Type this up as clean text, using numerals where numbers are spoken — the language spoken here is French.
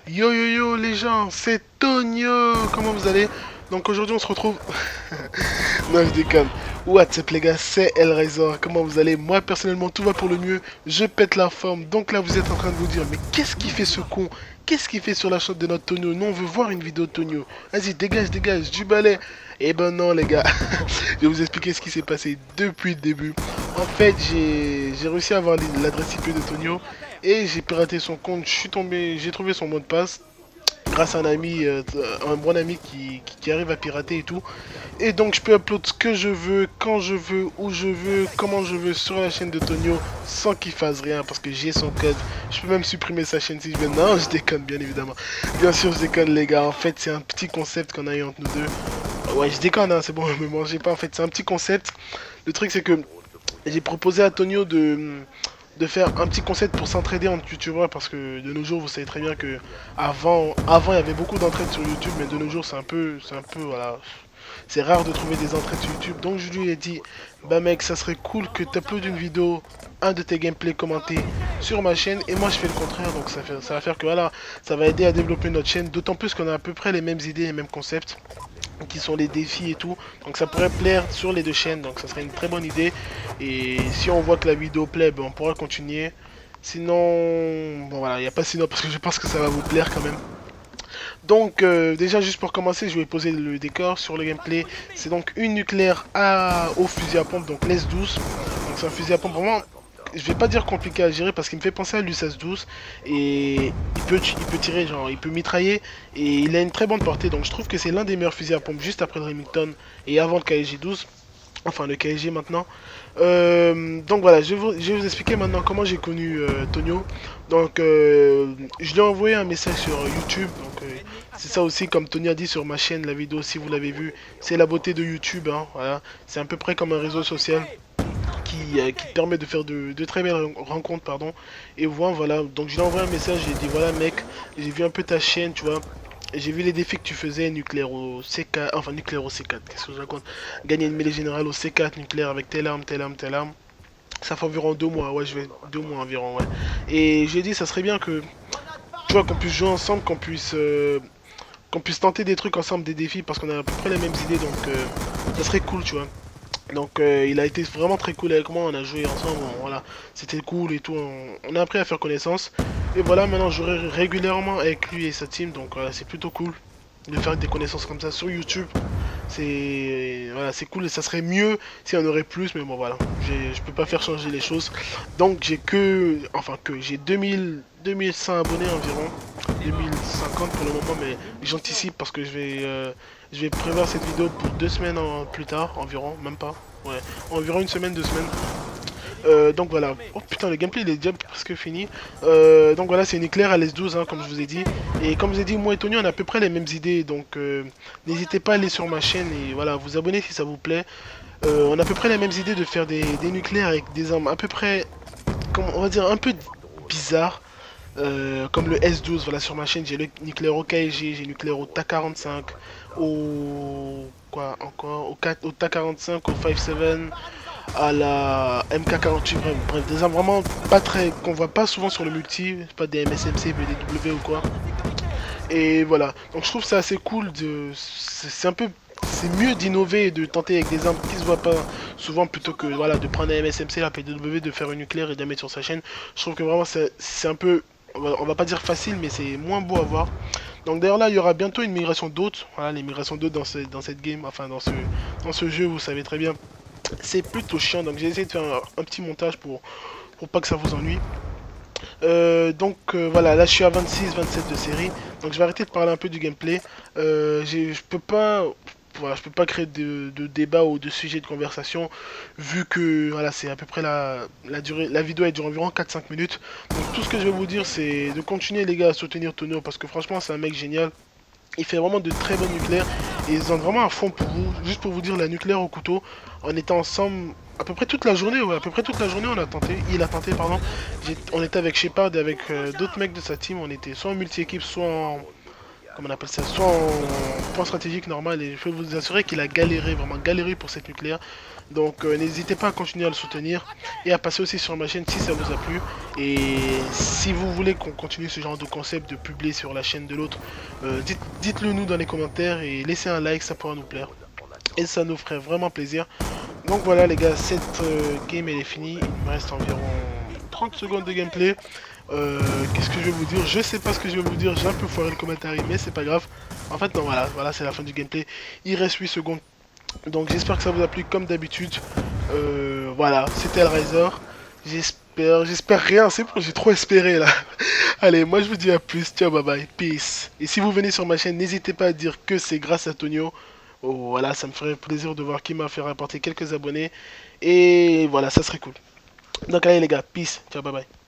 Yo yo yo les gens, c'est Tonio. Comment vous allez? Donc aujourd'hui on se retrouve. Non, je déconne. What's up les gars, c'est Hellraiser. Comment vous allez? Moi personnellement tout va pour le mieux. Je pète la forme. Donc là vous êtes en train de vous dire, mais qu'est-ce qu'il fait ce con? Qu'est-ce qu'il fait sur la chaîne de notre Tonio? Non, on veut voir une vidéo de Tonio. Vas-y, dégage, dégage, du balai. Eh ben non les gars. Je vais vous expliquer ce qui s'est passé depuis le début. En fait, j'ai réussi à avoir l'adresse IP de Tonio et j'ai piraté son compte. Je suis tombé, j'ai trouvé son mot de passe grâce à un ami, un bon ami qui arrive à pirater et tout. Et donc je peux upload ce que je veux, quand je veux, où je veux, comment je veux sur la chaîne de Tonio sans qu'il fasse rien parce que j'ai son code. Je peux même supprimer sa chaîne si je veux. Non, je déconne bien évidemment. Bien sûr, je déconne les gars. En fait, c'est un petit concept qu'on a eu entre nous deux. Ouais, je déconne, hein, c'est bon, me mangez pas. En fait, c'est un petit concept. Le truc, c'est que j'ai proposé à Tonio de faire un petit concept pour s'entraider entre youtubeurs parce que de nos jours vous savez très bien que avant il y avait beaucoup d'entraide sur YouTube mais de nos jours c'est un peu voilà, c'est rare de trouver des entraides sur YouTube. Donc je lui ai dit bah mec, ça serait cool que tu uploades une vidéo, un de tes gameplays commentés sur ma chaîne et moi je fais le contraire. Donc ça va faire que voilà, ça va aider à développer notre chaîne, d'autant plus qu'on a à peu près les mêmes idées, les mêmes concepts qui sont les défis et tout. Donc ça pourrait plaire sur les deux chaînes, donc ça serait une très bonne idée. Et si on voit que la vidéo plaît, ben, on pourra continuer. Sinon, bon voilà, il n'y a pas sinon parce que je pense que ça va vous plaire quand même. Donc déjà juste pour commencer, je vais poser le décor sur le gameplay. C'est donc une nucléaire au fusil à pompe, donc l'S12. Donc c'est un fusil à pompe vraiment, je vais pas dire compliqué à gérer parce qu'il me fait penser à l'USS-12 et il peut tirer, genre il peut mitrailler et il a une très bonne portée. Donc je trouve que c'est l'un des meilleurs fusils à pompe juste après le Remington et avant le KG-12. Enfin le KG maintenant. Donc voilà, je vais vous expliquer maintenant comment j'ai connu Tonio. Donc je lui ai envoyé un message sur YouTube. Donc c'est ça aussi comme Tony a dit sur ma chaîne, la vidéo si vous l'avez vu, c'est la beauté de YouTube. Hein, voilà, c'est à peu près comme un réseau social qui te permet de faire de très belles rencontres, pardon. Et voilà, donc je lui ai envoyé un message, j'ai dit voilà mec, j'ai vu un peu ta chaîne, tu vois. J'ai vu les défis que tu faisais, nucléaire au C4, enfin nucléaire au C4, qu'est-ce que je raconte? Gagner une mêlée générale au C4, nucléaire avec telle arme, telle arme, telle arme. Ça fait environ 2 mois, ouais, je vais 2 mois environ, ouais. Et j'ai dit, ça serait bien que, tu vois, qu'on puisse jouer ensemble, qu'on puisse tenter des trucs ensemble, des défis, parce qu'on a à peu près les mêmes idées, donc ça serait cool, tu vois. Donc il a été vraiment très cool avec moi, on a joué ensemble, voilà, c'était cool et tout, on a appris à faire connaissance. Et voilà, maintenant je jouerai régulièrement avec lui et sa team, donc voilà, c'est plutôt cool de faire des connaissances comme ça sur YouTube. C'est voilà, c'est cool et ça serait mieux si on aurait plus, mais bon voilà, je peux pas faire changer les choses. Donc j'ai 2100 abonnés environ, 2050 pour le moment, mais j'anticipe parce que je vais prévoir cette vidéo pour 2 semaines plus tard environ, même pas, ouais, environ une semaine, 2 semaines. Donc voilà. Oh putain, le gameplay il est déjà presque fini. Donc voilà, c'est une éclair à l'S12, hein, comme je vous ai dit. Et comme je vous ai dit, moi et Tony, on a à peu près les mêmes idées. Donc n'hésitez pas à aller sur ma chaîne et voilà, vous abonner si ça vous plaît. On a à peu près les mêmes idées de faire des nucléaires avec des armes à peu près, on va dire, un peu bizarres. Comme le S12, voilà, sur ma chaîne, j'ai le nucléaire au KG, j'ai le nucléaire au Ta-45, au... quoi encore au Ta-45, au 5.7, à la MK48, bref, des armes vraiment pas très, qu'on voit pas souvent sur le multi, pas des MSMC, BDW ou quoi. Et voilà, donc je trouve ça assez cool c'est un peu, c'est mieux d'innover et de tenter avec des armes qui se voient pas souvent plutôt que voilà de prendre un MSMC, la PW, de faire une nucléaire et de la mettre sur sa chaîne. Je trouve que vraiment c'est un peu, on va pas dire facile, mais c'est moins beau à voir. Donc d'ailleurs là, il y aura bientôt une migration d'hôtes. Voilà, les migrations d'hôtes dans cette game, enfin dans ce jeu, vous savez très bien. C'est plutôt chiant, donc j'ai essayé de faire un petit montage pour pas que ça vous ennuie. Donc voilà, là je suis à 26-27 de série, donc je vais arrêter de parler un peu du gameplay. Je peux pas, voilà, je peux pas créer de débat ou de sujet de conversation vu que voilà, c'est à peu près la durée, la vidéo elle dure environ 4-5 minutes. Donc tout ce que je vais vous dire c'est de continuer les gars à soutenir Tonio parce que franchement c'est un mec génial. Il fait vraiment de très bonnes nucléaires et ils ont vraiment un fond pour vous. Juste pour vous dire, la nucléaire au couteau, on était ensemble à peu près toute la journée, ouais, à peu près toute la journée on a tenté, il a tenté pardon. On était avec Shepard et avec d'autres mecs de sa team, on était soit en multi-équipe, soit comment on appelle ça, soit en point stratégique normal, et je peux vous assurer qu'il a galéré, vraiment galéré pour cette nucléaire. Donc n'hésitez pas à continuer à le soutenir et à passer aussi sur ma chaîne si ça vous a plu. Et si vous voulez qu'on continue ce genre de concept de publier sur la chaîne de l'autre, dites-le nous dans les commentaires et laissez un like, ça pourra nous plaire. Et ça nous ferait vraiment plaisir. Donc voilà les gars, cette game elle est finie. Il me reste environ 30 secondes de gameplay. Qu'est-ce que je vais vous dire? Je sais pas ce que je vais vous dire, j'ai un peu foiré le commentaire, mais c'est pas grave. En fait non, voilà c'est la fin du gameplay. Il reste 8 secondes. Donc j'espère que ça vous a plu comme d'habitude. Voilà, c'était Hellraiser. J'espère rien, c'est bon, j'ai trop espéré là. Allez, moi je vous dis à plus, ciao, bye bye, peace. Et si vous venez sur ma chaîne, n'hésitez pas à dire que c'est grâce à Tonio. Oh, voilà, ça me ferait plaisir de voir qui m'a fait rapporter quelques abonnés. Et voilà, ça serait cool. Donc allez les gars, peace, ciao, bye bye.